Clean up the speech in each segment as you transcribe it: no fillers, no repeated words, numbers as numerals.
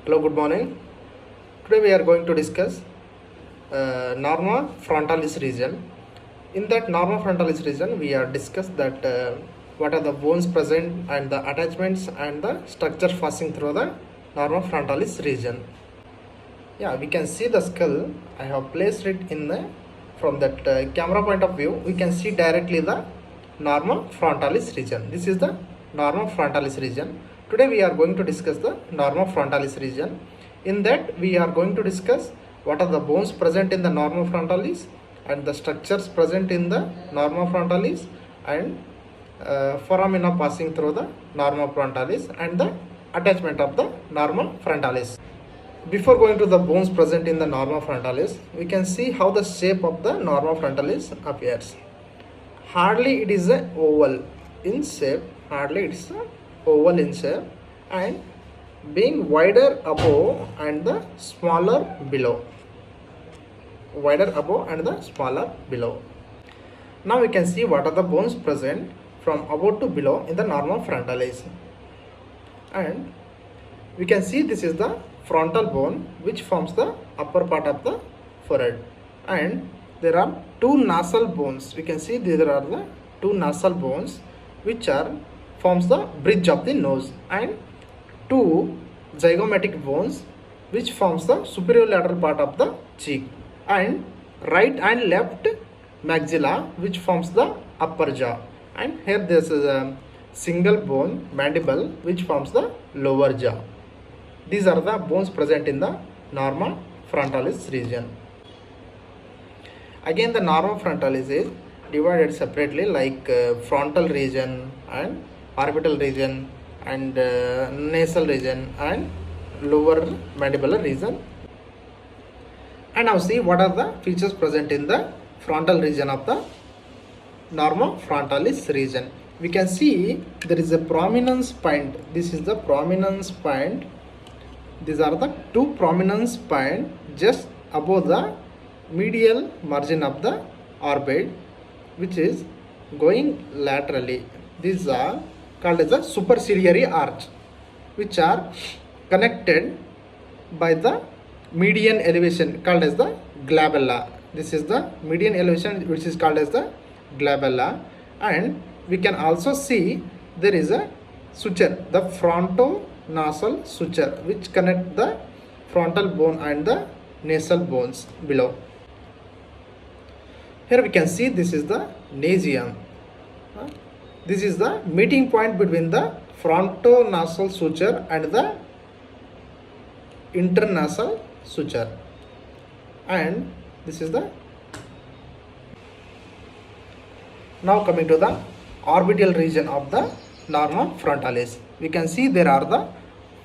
Hello, good morning. Today we are going to discuss Norma Frontalis region. In that Norma Frontalis region, we are discussed that what are the bones present and the attachments and the structure passing through the Norma Frontalis region. Yeah, we can see the skull. I have placed it in the from that camera point of view. We can see directly the Norma Frontalis region. This is the Norma Frontalis region. Today we are going to discuss the Norma Frontalis region. In that we are going to discuss what are the bones present in the Norma Frontalis and the structures present in the Norma Frontalis and foramina passing through the Norma Frontalis and the attachment of the Norma Frontalis. Before going to the bones present in the Norma Frontalis, we can see how the shape of the Norma Frontalis appears. Hardly it is a oval in shape, and being wider above and the smaller below. Now we can see what are the bones present from above to below in the Norma Frontalis. And we can see this is the frontal bone which forms the upper part of the forehead, and there are two nasal bones. We can see there are the two nasal bones which forms the bridge of the nose, and two zygomatic bones which forms the superior lateral part of the cheek, and right and left maxilla which forms the upper jaw, and here there is a single bone mandible which forms the lower jaw. These are the bones present in the Norma Frontalis region. Again, the Norma Frontalis is divided separately like frontal region and orbital region and nasal region and lower mandibular region. And now see what are the features present in the frontal region of the Norma Frontalis region. We can see there is a prominence point. This is the prominence point. These are the two prominence points just above the medial margin of the orbit, which is going laterally. These are called as the superciliary arch, which are connected by the median elevation called as the glabella. This is the median elevation which is called as the glabella, and we can also see there is a suture, the frontonasal suture, which connect the frontal bone and the nasal bones below. Here we can see this is the nasion. This is the meeting point between the frontonasal suture and the internasal suture, and this is the. Now coming to the orbital region of the Norma Frontalis, we can see there are the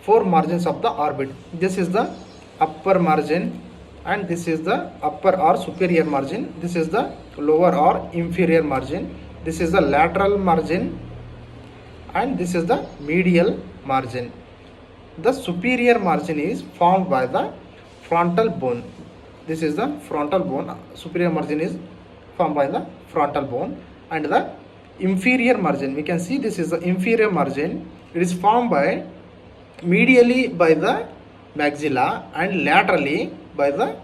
four margins of the orbit. This is the upper margin, and this is the upper or superior margin. This is the lower or inferior margin. This is the lateral margin, and this is the medial margin. The superior margin is formed by the frontal bone. This is the frontal bone. Superior margin is formed by the frontal bone, and the inferior margin, we can see this is the inferior margin. It is formed by medially by the maxilla and laterally by the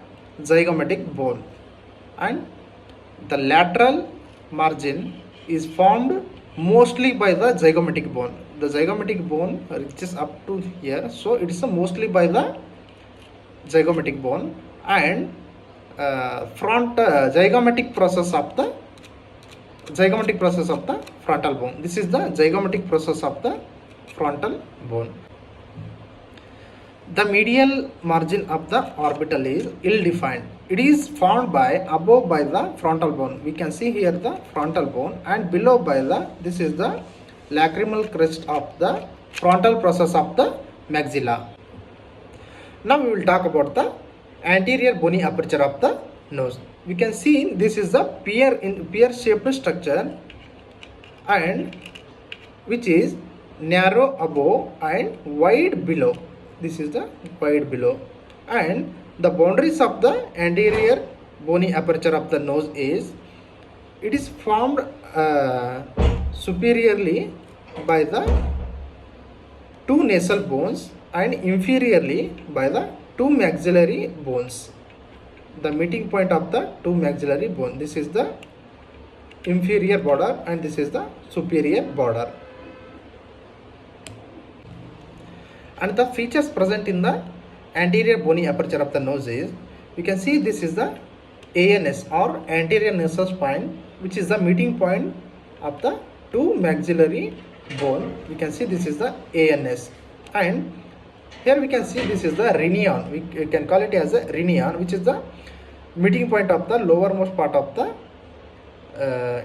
zygomatic bone, and the lateral margin is formed mostly by the zygomatic bone. The zygomatic bone reaches up to here, so it is mostly by the zygomatic bone, and zygomatic process of the frontal bone. This is the zygomatic process of the frontal bone. The medial margin of the orbital is ill-defined. It is formed by above by the frontal bone. We can see here the frontal bone, and below by the, this is the lacrimal crest of the frontal process of the maxilla. Now we will talk about the anterior bony aperture of the nose. We can see this is the pear shaped structure, and which is narrow above and wide below. This is the wide below, and the boundaries of the anterior bony aperture of the nose is, it is formed superiorly by the two nasal bones and inferiorly by the two maxillary bones. The meeting point of the two maxillary bone. This is the inferior border and this is the superior border. And the features present in the anterior bony aperture of the nose is, you can see this is the ANS or anterior nasal spine, which is the meeting point of the two maxillary bone. You can see this is the ANS, and here we can see this is the rhinion. We can call it as a rhinion, which is the meeting point of the lowermost part of the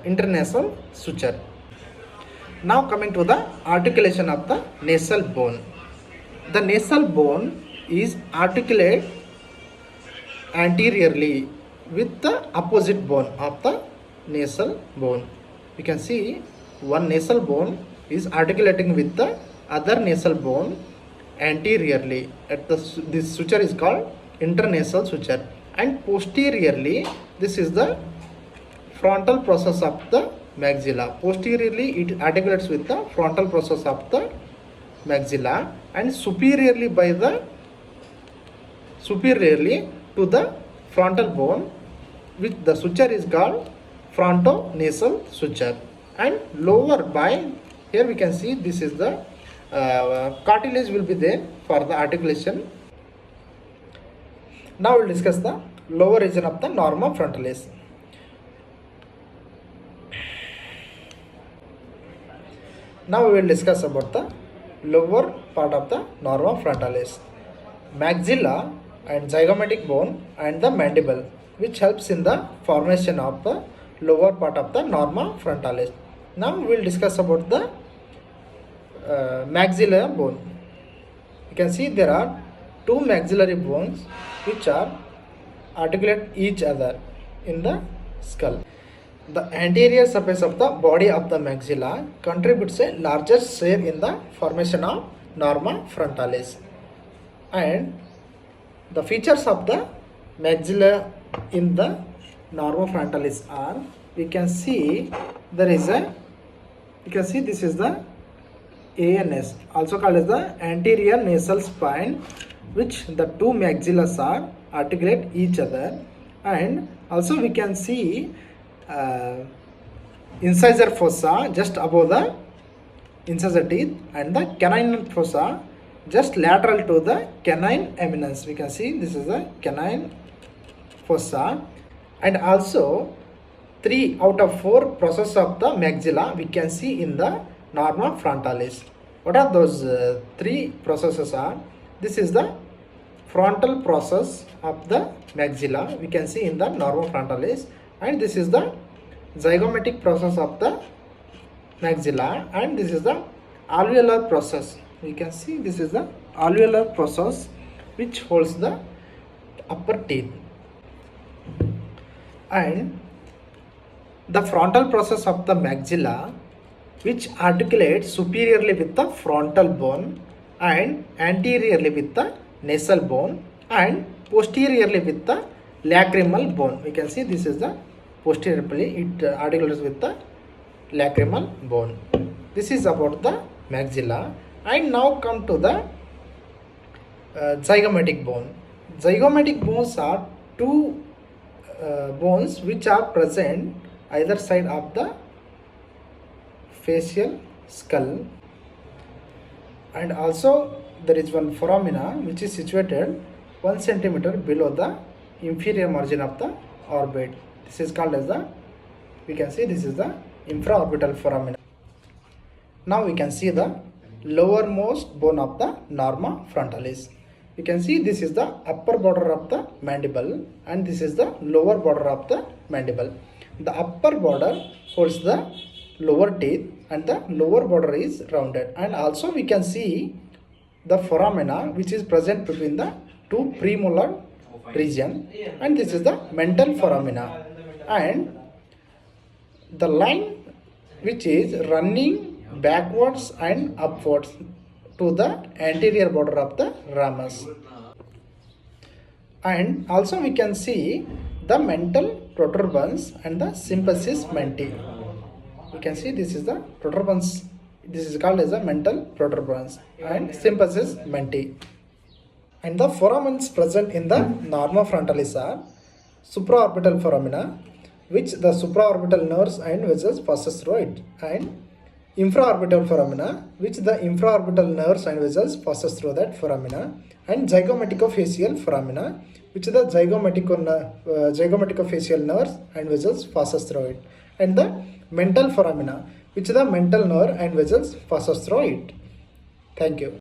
internasal suture. Now coming to the articulation of the nasal bone. The nasal bone is articulate anteriorly with the opposite bone of the nasal bone. You can see one nasal bone is articulating with the other nasal bone anteriorly. This suture is called internasal suture, and posteriorly this is the frontal process of the maxilla. Posteriorly it articulates with the frontal process of the maxilla, and superiorly to the frontal bone, which the suture is called frontonasal suture. And lower by, here we can see this is the cartilage will be there for the articulation. Now we will discuss the lower region of the Norma frontalis. Now we will discuss about the lower part of the Norma frontalis, maxilla and zygomatic bone and the mandible, which helps in the formation of the lower part of the Norma frontalis. Now we will discuss about the maxillary bone. You can see there are two maxillary bones which are articulate each other in the skull. The anterior surface of the body of the maxilla contributes a larger share in the formation of Norma frontalis. And the features of the maxilla in the Norma frontalis are, we can see this is the ANS, also called as the anterior nasal spine, which the two maxillas are articulate each other. And also we can see incisor fossa just above the incisor teeth, and the canine fossa just lateral to the canine eminence. We can see this is the canine fossa. And also 3 out of 4 processes of the maxilla we can see in the Norma frontalis. What are those 3 processes are? This is the frontal process of the maxilla we can see in the Norma frontalis, and this is the zygomatic process of the maxilla, and this is the alveolar process. We can see this is the alveolar process which holds the upper teeth. And the frontal process of the maxilla, which articulates superiorly with the frontal bone and anteriorly with the nasal bone and posteriorly with the lacrimal bone. We can see this is the posteriorly, it articulates with the lacrimal bone. This is about the maxilla. And now come to the zygomatic bone. Zygomatic bones are 2 bones which are present either side of the facial skull, and also there is one foramina which is situated 1 centimeter below the inferior margin of the orbit. This is called as the, we can see this is the infraorbital foramina. Now we can see the lowermost bone of the Norma frontalis. You can see this is the upper border of the mandible and this is the lower border of the mandible. The upper border holds the lower teeth and the lower border is rounded, and also we can see the foramina which is present between the 2 premolar region, and this is the mental foramina, and the line which is running backwards and upwards to the anterior border of the ramus. And also we can see the mental protuberance and the symphysis menti. You can see this is the protuberance This is called as a mental protuberance, and symphysis menti. And the foramens present in the Norma frontalis are supraorbital foramina, which the supraorbital nerves and vessels passes through it, and infraorbital foramina, which the infraorbital nerves and vessels passes through that foramina, and zygomaticofacial foramina, which the zygomaticofacial nerves and vessels passes through it, and the mental foramina, which the mental nerve and vessels passes through it. Thank you.